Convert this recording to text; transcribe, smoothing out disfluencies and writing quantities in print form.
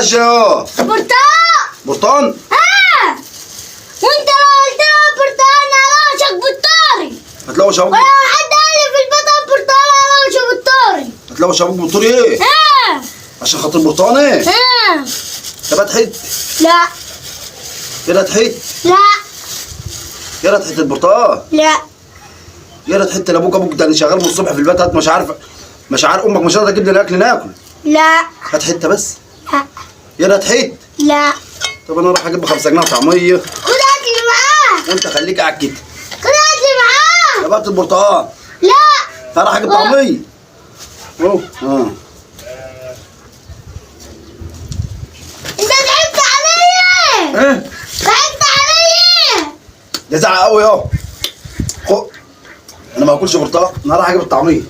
اشياء برتقال. برتقان. وانت لو قلت لها برتقال هلاقي بطاري. هتلاقوا شابوك. ولو حد قال لي في البيت برتقال هلاقي بطاري. هتلاقوا شابوك بطوري ايه؟ عشان خاطر البرتقان ايه؟ طب هتحيد. لا. يلا تحيد. لا. يلا تحيد البرتقال. لا. يلا تحيد ابوك ده اللي شغال من الصبح في البيت. هات مش عارف امك مش راضيه تجيب لنا اكل ناكل. لا. هات حته بس. لا. يلا تحيد. لا. طب انا راح اجيب 5 جنيه طعميه. خد اكل معاه. وانت خليك قاعد كده. خد اكل معاه. طب هات البرتقال. لا. راح اجيب طعميه. اهو انت ضحكت عليا. ايه؟ ضحكت عليا. ده زعق قوي اهو. انا ما اكلش برتقال، انا راح اجيب الطعميه.